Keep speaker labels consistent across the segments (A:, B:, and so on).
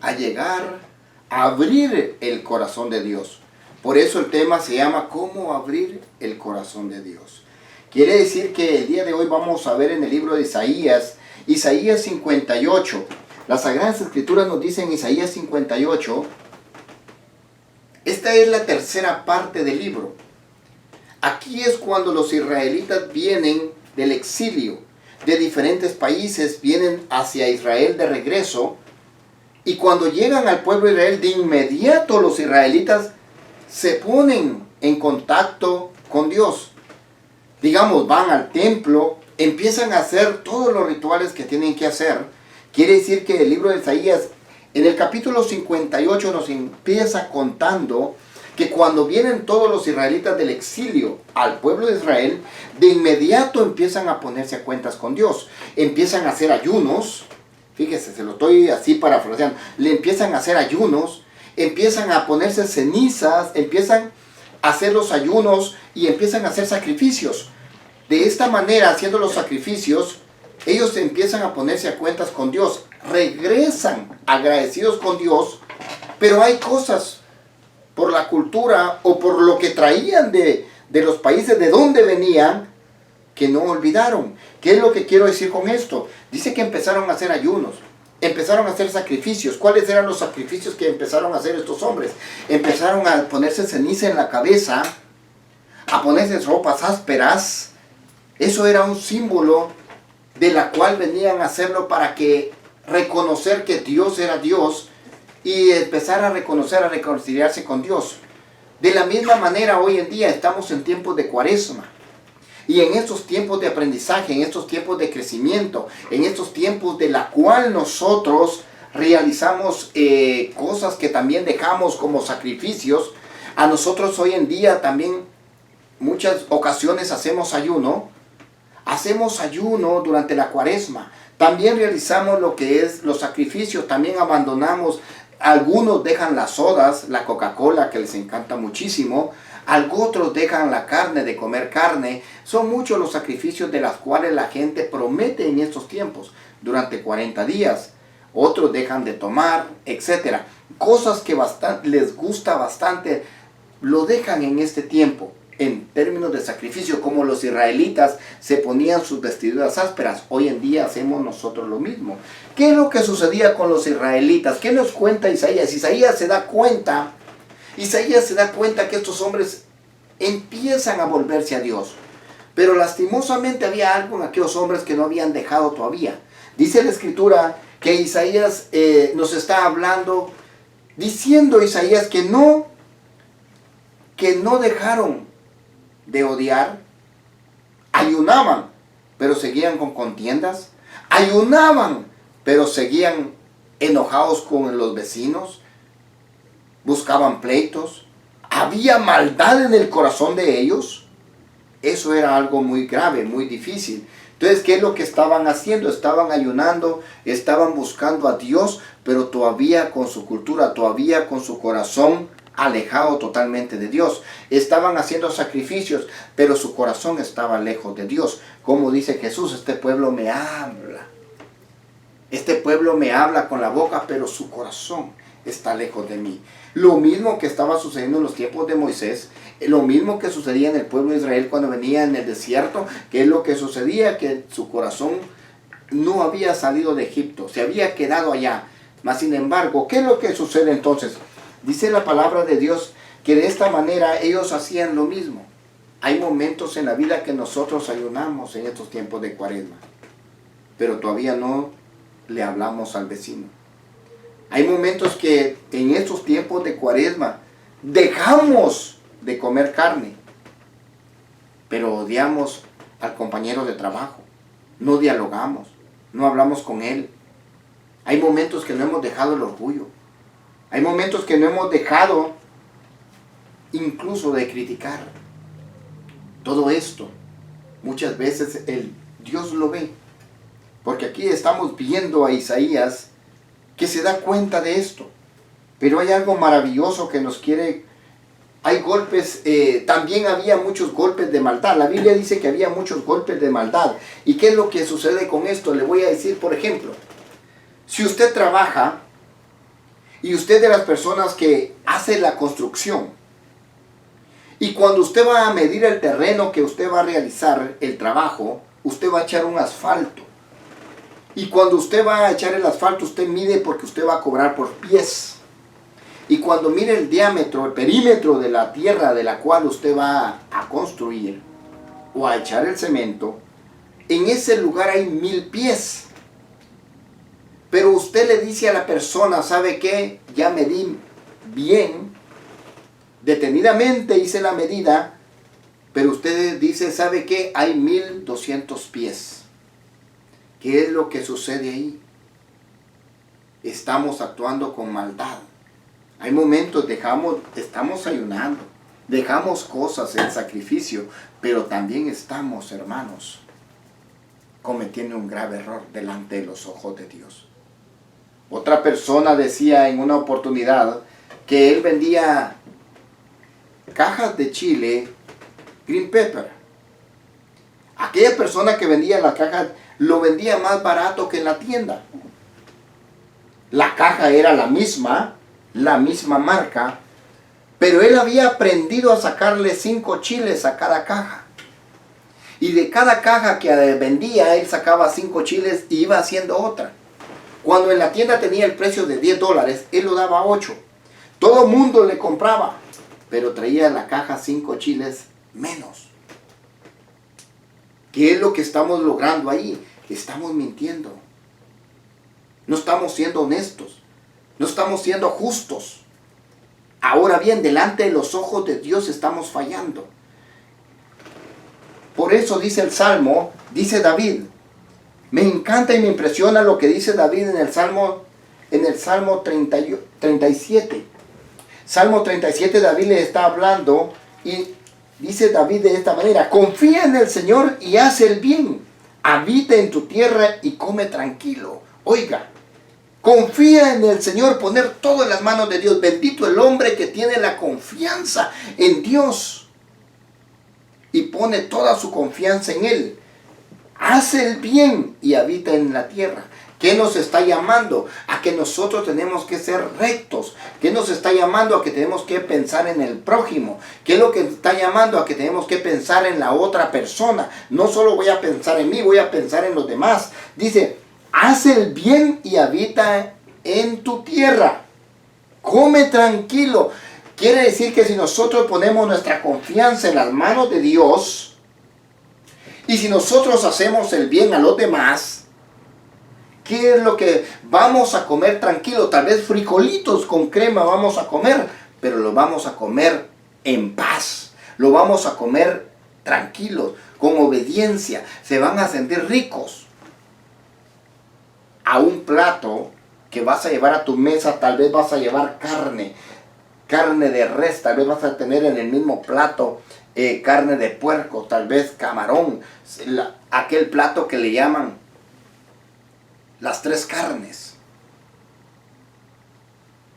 A: a llegar a abrir el corazón de Dios. Por eso el tema se llama ¿Cómo abrir el corazón de Dios? Quiere decir que el día de hoy vamos a ver en el libro de Isaías 58. Las Sagradas Escrituras nos dicen en Isaías 58, esta es la tercera parte del libro. Aquí es cuando los israelitas vienen del exilio, de diferentes países, vienen hacia Israel de regreso, y cuando llegan al pueblo de Israel, de inmediato los israelitas se ponen en contacto con Dios. Digamos, van al templo, empiezan a hacer todos los rituales que tienen que hacer. Quiere decir que el libro de Isaías, en el capítulo 58, nos empieza contando que cuando vienen todos los israelitas del exilio al pueblo de Israel, de inmediato empiezan a ponerse a cuentas con Dios. Empiezan a hacer ayunos, fíjese, se lo estoy así parafraseando, le empiezan a hacer ayunos, empiezan a ponerse cenizas, empiezan a hacer los ayunos y empiezan a hacer sacrificios. De esta manera, haciendo los sacrificios, ellos empiezan a ponerse a cuentas con Dios, regresan agradecidos con Dios, pero hay cosas por la cultura o por lo que traían de los países de donde venían, que no olvidaron. ¿Qué es lo que quiero decir con esto? Dice que empezaron a hacer ayunos, empezaron a hacer sacrificios. ¿Cuáles eran los sacrificios que empezaron a hacer estos hombres? Empezaron a ponerse ceniza en la cabeza, a ponerse ropas ásperas. Eso era un símbolo de la cual venían a hacerlo para que reconocer que Dios era Dios y empezar a reconocer, a reconciliarse con Dios. De la misma manera, hoy en día estamos en tiempos de Cuaresma. Y en estos tiempos de aprendizaje, en estos tiempos de crecimiento, en estos tiempos de la cual nosotros realizamos cosas que también dejamos como sacrificios, a nosotros hoy en día también muchas ocasiones hacemos ayuno durante la Cuaresma. También realizamos lo que es los sacrificios, también abandonamos. Algunos dejan las sodas, la Coca-Cola que les encanta muchísimo. Otros dejan la carne, de comer carne. Son muchos los sacrificios de los cuales la gente promete en estos tiempos, durante 40 días. Otros dejan de tomar, etc. Cosas que les gusta bastante, lo dejan en este tiempo. En términos de sacrificio, como los israelitas se ponían sus vestiduras ásperas, hoy en día hacemos nosotros lo mismo. ¿Qué es lo que sucedía con los israelitas? ¿Qué nos cuenta Isaías? Isaías se da cuenta que estos hombres empiezan a volverse a Dios. Pero lastimosamente había algo en aquellos hombres que no habían dejado todavía. Dice la Escritura que Isaías nos está hablando, diciendo Isaías que no dejaron de odiar. Ayunaban, pero seguían con contiendas. Ayunaban, pero seguían enojados con los vecinos. Buscaban pleitos. Había maldad en el corazón de ellos. Eso era algo muy grave, muy difícil. Entonces, ¿qué es lo que estaban haciendo? Estaban ayunando, estaban buscando a Dios, pero todavía con su cultura, todavía con su corazón alejado totalmente de Dios. Estaban haciendo sacrificios, pero su corazón estaba lejos de Dios. Como dice Jesús, este pueblo me habla. Este pueblo me habla con la boca, pero su corazón está lejos de mí. Lo mismo que estaba sucediendo en los tiempos de Moisés, lo mismo que sucedía en el pueblo de Israel cuando venía en el desierto, que es lo que sucedía, que su corazón no había salido de Egipto, se había quedado allá. Mas sin embargo, ¿qué es lo que sucede entonces? Dice la palabra de Dios que de esta manera ellos hacían lo mismo. Hay momentos en la vida que nosotros ayunamos en estos tiempos de Cuaresma, pero todavía no le hablamos al vecino. Hay momentos que en estos tiempos de Cuaresma dejamos de comer carne, pero odiamos al compañero de trabajo. No dialogamos, no hablamos con él. Hay momentos que no hemos dejado el orgullo. Hay momentos que no hemos dejado incluso de criticar. Todo esto, muchas veces Dios lo ve. Porque aquí estamos viendo a Isaías que se da cuenta de esto. Pero hay algo maravilloso que nos quiere. Hay golpes, también había muchos golpes de maldad. La Biblia dice que había muchos golpes de maldad. ¿Y qué es lo que sucede con esto? Le voy a decir, por ejemplo, si usted trabaja Y usted de las personas que hace la construcción. Y cuando usted va a medir el terreno que usted va a realizar el trabajo, usted va a echar un asfalto. Y cuando usted va a echar el asfalto, usted mide porque usted va a cobrar por pies. Y cuando mire el diámetro, el perímetro de la tierra de la cual usted va a construir o a echar el cemento, en ese lugar hay 1000 pies. Pero usted le dice a la persona, ¿sabe qué? Ya medí bien, detenidamente hice la medida, pero usted dice, ¿sabe qué? Hay 1200 pies. ¿Qué es lo que sucede ahí? Estamos actuando con maldad. Hay momentos, estamos ayunando, dejamos cosas en sacrificio, pero también estamos, hermanos, cometiendo un grave error delante de los ojos de Dios. Otra persona decía en una oportunidad que él vendía cajas de chile green pepper. Aquella persona que vendía las cajas lo vendía más barato que en la tienda. La caja era la misma marca, pero él había aprendido a sacarle 5 chiles a cada caja. Y de cada caja que vendía, él sacaba 5 chiles y iba haciendo otra. Cuando en la tienda tenía el precio de $10, él lo daba a 8. Todo mundo le compraba, pero traía la caja 5 chiles menos. ¿Qué es lo que estamos logrando ahí? Estamos mintiendo. No estamos siendo honestos. No estamos siendo justos. Ahora bien, delante de los ojos de Dios estamos fallando. Por eso dice el Salmo, dice David. Me encanta y me impresiona lo que dice David en el Salmo 37. Salmo 37, David le está hablando y dice David de esta manera: confía en el Señor y haz el bien. Habita en tu tierra y come tranquilo. Oiga, confía en el Señor, poner todo en las manos de Dios. Bendito el hombre que tiene la confianza en Dios y pone toda su confianza en Él. Hace el bien y habita en la tierra. ¿Qué nos está llamando? A que nosotros tenemos que ser rectos. ¿Qué nos está llamando? A que tenemos que pensar en el prójimo. ¿Qué es lo que está llamando? A que tenemos que pensar en la otra persona. No solo voy a pensar en mí, voy a pensar en los demás. Dice, haz el bien y habita en tu tierra. Come tranquilo. Quiere decir que si nosotros ponemos nuestra confianza en las manos de Dios, y si nosotros hacemos el bien a los demás, ¿qué es lo que vamos a comer tranquilo? Tal vez frijolitos con crema vamos a comer, pero lo vamos a comer en paz. Lo vamos a comer tranquilos, con obediencia. Se van a sentir ricos. A un plato que vas a llevar a tu mesa, tal vez vas a llevar carne de res, tal vez vas a tener en el mismo plato carne de puerco, tal vez camarón, aquel plato que le llaman las 3 carnes.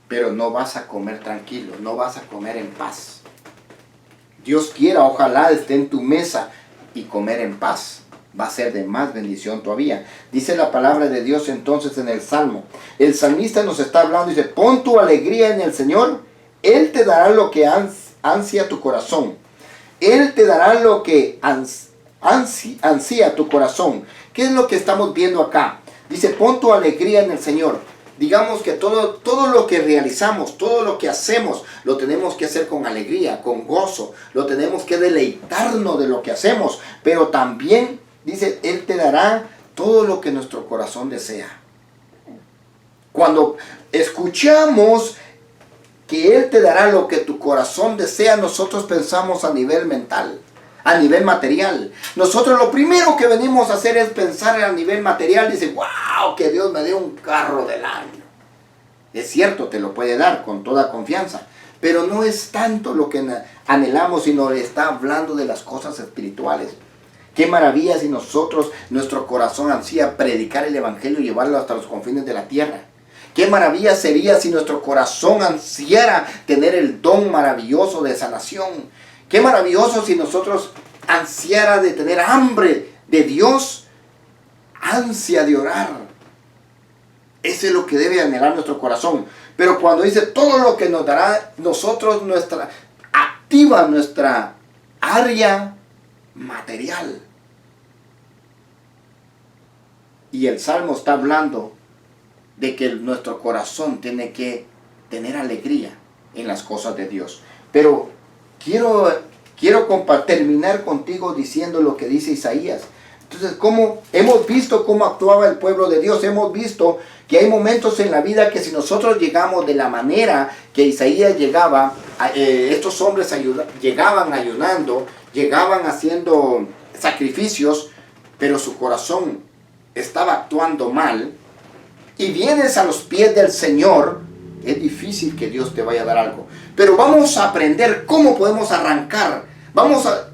A: Pero no vas a comer tranquilo, no vas a comer en paz. Dios quiera, ojalá esté en tu mesa y comer en paz. Va a ser de más bendición todavía. Dice la palabra de Dios entonces en el Salmo. El salmista nos está hablando y dice, pon tu alegría en el Señor. Él te dará lo que ansía tu corazón. Él te dará lo que ansía tu corazón. ¿Qué es lo que estamos viendo acá? Dice, pon tu alegría en el Señor. Digamos que todo lo que realizamos, todo lo que hacemos, lo tenemos que hacer con alegría, con gozo. Lo tenemos que deleitarnos de lo que hacemos. Pero también, dice, Él te dará todo lo que nuestro corazón desea. Cuando escuchamos que Él te dará lo que tu corazón desea, nosotros pensamos a nivel mental, a nivel material. Nosotros lo primero que venimos a hacer es pensar a nivel material. Dice, wow, que Dios me dé un carro del año. Es cierto, te lo puede dar con toda confianza, pero no es tanto lo que anhelamos, sino está hablando de las cosas espirituales. Qué maravilla si nuestro corazón ansía predicar el evangelio y llevarlo hasta los confines de la tierra. Qué maravilla sería si nuestro corazón ansiara tener el don maravilloso de sanación. Qué maravilloso si nosotros ansiara de tener hambre de Dios, ansia de orar. Eso es lo que debe anhelar nuestro corazón. Pero cuando dice todo lo que nos dará nosotros, activa nuestra área material. Y el Salmo está hablando de que nuestro corazón tiene que tener alegría en las cosas de Dios. Pero quiero terminar contigo diciendo lo que dice Isaías. Entonces, hemos visto cómo actuaba el pueblo de Dios. Hemos visto que hay momentos en la vida que si nosotros llegamos de la manera que Isaías llegaba, estos hombres llegaban ayunando, llegaban haciendo sacrificios, pero su corazón estaba actuando mal, y vienes a los pies del Señor, es difícil que Dios te vaya a dar algo. Pero vamos a aprender cómo podemos arrancar.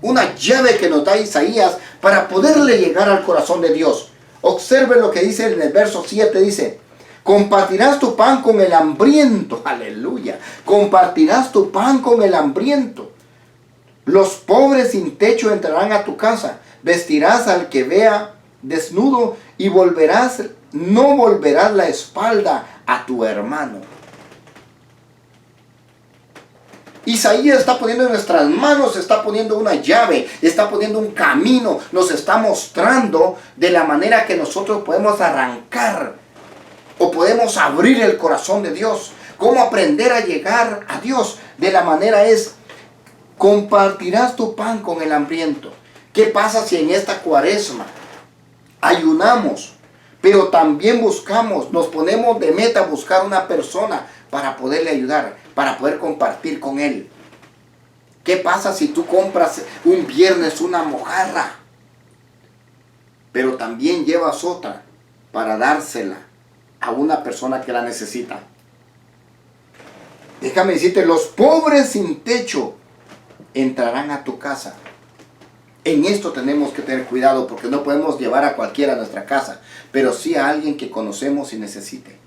A: Una llave que nos da Isaías para poderle llegar al corazón de Dios. Observe lo que dice en el verso 7, dice: compartirás tu pan con el hambriento. Aleluya. Compartirás tu pan con el hambriento. Los pobres sin techo entrarán a tu casa. Vestirás al que vea desnudo y no volverás la espalda a tu hermano. Isaías está poniendo en nuestras manos, está poniendo una llave, está poniendo un camino, nos está mostrando de la manera que nosotros podemos arrancar o podemos abrir el corazón de Dios. Cómo aprender a llegar a Dios. De la manera es: compartirás tu pan con el hambriento. ¿Qué pasa si en esta cuaresma ayunamos, pero también nos ponemos de meta a buscar una persona para poderle ayudar, para poder compartir con él? ¿Qué pasa si tú compras un viernes una mojarra, pero también llevas otra para dársela a una persona que la necesita? Déjame decirte, los pobres sin techo entrarán a tu casa. En esto tenemos que tener cuidado, porque no podemos llevar a cualquiera a nuestra casa, pero sí a alguien que conocemos y necesite.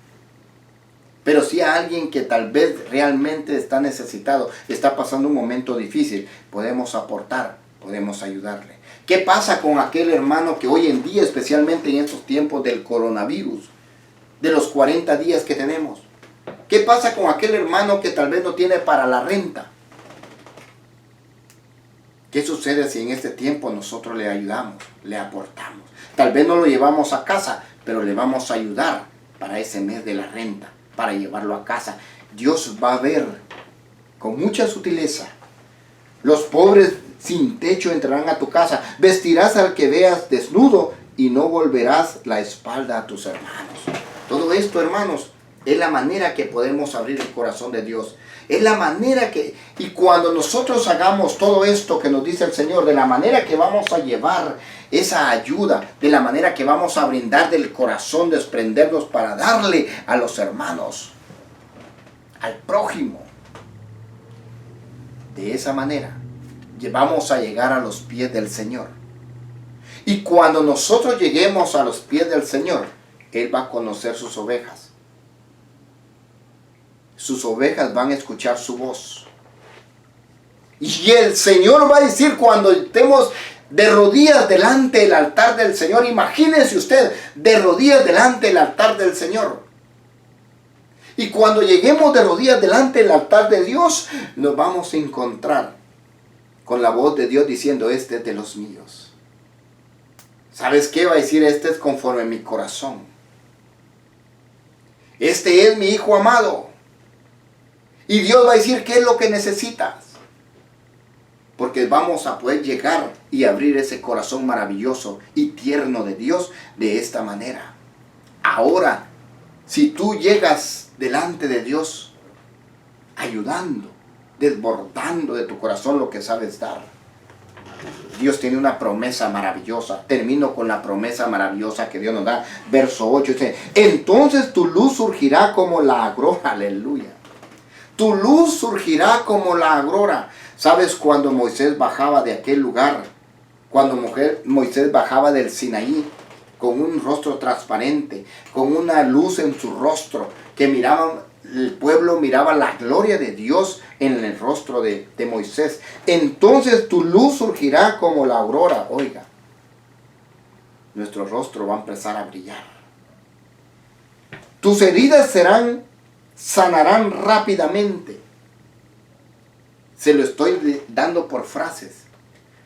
A: Pero sí a alguien que tal vez realmente está necesitado, está pasando un momento difícil. Podemos aportar, podemos ayudarle. ¿Qué pasa con aquel hermano que hoy en día, especialmente en estos tiempos del coronavirus, de los 40 días que tenemos? ¿Qué pasa con aquel hermano que tal vez no tiene para la renta? ¿Qué sucede si en este tiempo nosotros le ayudamos, le aportamos? Tal vez no lo llevamos a casa, pero le vamos a ayudar para ese mes de la renta, para llevarlo a casa. Dios va a ver con mucha sutileza. Los pobres sin techo entrarán a tu casa. Vestirás al que veas desnudo y no volverás la espalda a tus hermanos. Todo esto, hermanos, es la manera que podemos abrir el corazón de Dios. Es la manera y cuando nosotros hagamos todo esto que nos dice el Señor, de la manera que vamos a llevar esa ayuda, de la manera que vamos a brindar del corazón, desprendernos para darle a los hermanos, al prójimo. De esa manera vamos a llegar a los pies del Señor. Y cuando nosotros lleguemos a los pies del Señor, Él va a conocer sus ovejas. Sus ovejas van a escuchar su voz. Y el Señor va a decir, cuando estemos de rodillas delante del altar del Señor, imagínese usted, de rodillas delante del altar del Señor. Y cuando lleguemos de rodillas delante del altar de Dios, nos vamos a encontrar con la voz de Dios diciendo: este es de los míos. ¿Sabes qué va a decir? Este es conforme a mi corazón. Este es mi hijo amado. Y Dios va a decir: ¿qué es lo que necesitas? Porque vamos a poder llegar y abrir ese corazón maravilloso y tierno de Dios de esta manera. Ahora, si tú llegas delante de Dios ayudando, desbordando de tu corazón lo que sabes dar, Dios tiene una promesa maravillosa. Termino con la promesa maravillosa que Dios nos da. Verso 8 dice: entonces tu luz surgirá como la aurora. Aleluya. Tu luz surgirá como la aurora. ¿Sabes cuando Moisés bajaba de aquel lugar? Cuando Moisés bajaba del Sinaí con un rostro transparente, con una luz en su rostro, que el pueblo miraba la gloria de Dios en el rostro de Moisés. Entonces tu luz surgirá como la aurora. Oiga, nuestro rostro va a empezar a brillar. Tus heridas sanarán rápidamente. Se lo estoy dando por frases.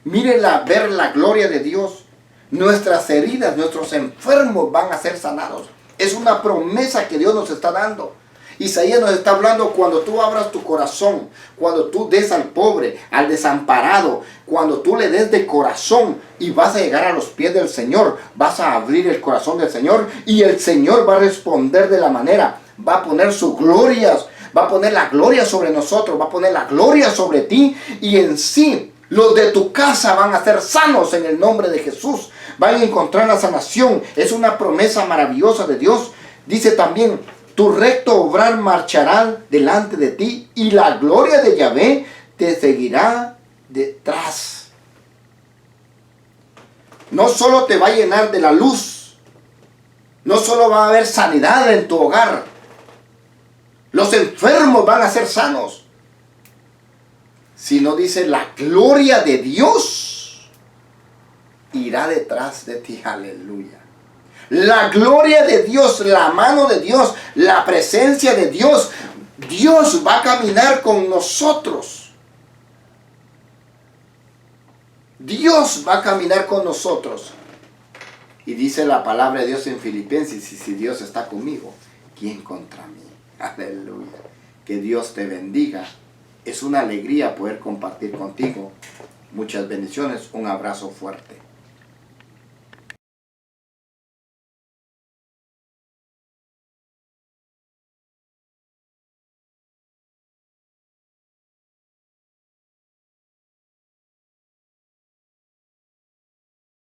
A: Mírenla, ver la gloria de Dios. Nuestras heridas, nuestros enfermos van a ser sanados. Es una promesa que Dios nos está dando. Isaías nos está hablando: cuando tú abras tu corazón, cuando tú des al pobre, al desamparado, cuando tú le des de corazón y vas a llegar a los pies del Señor, vas a abrir el corazón del Señor y el Señor va a responder de la manera, va a poner su gloria, va a poner la gloria sobre nosotros, va a poner la gloria sobre ti, y en sí los de tu casa van a ser sanos en el nombre de Jesús. Van a encontrar la sanación. Es una promesa maravillosa de Dios. Dice también: tu recto obrar marchará delante de ti y la gloria de Yahvé te seguirá detrás. No solo te va a llenar de la luz, no solo va a haber sanidad en tu hogar, los enfermos van a ser sanos, sino dice: la gloria de Dios irá detrás de ti. Aleluya. La gloria de Dios, la mano de Dios, la presencia de Dios. Dios va a caminar con nosotros. Dios va a caminar con nosotros. Y dice la palabra de Dios en Filipenses: y si Dios está conmigo, ¿quién contra mí? Aleluya. Que Dios te bendiga. Es una alegría poder compartir contigo. Muchas bendiciones. Un abrazo fuerte.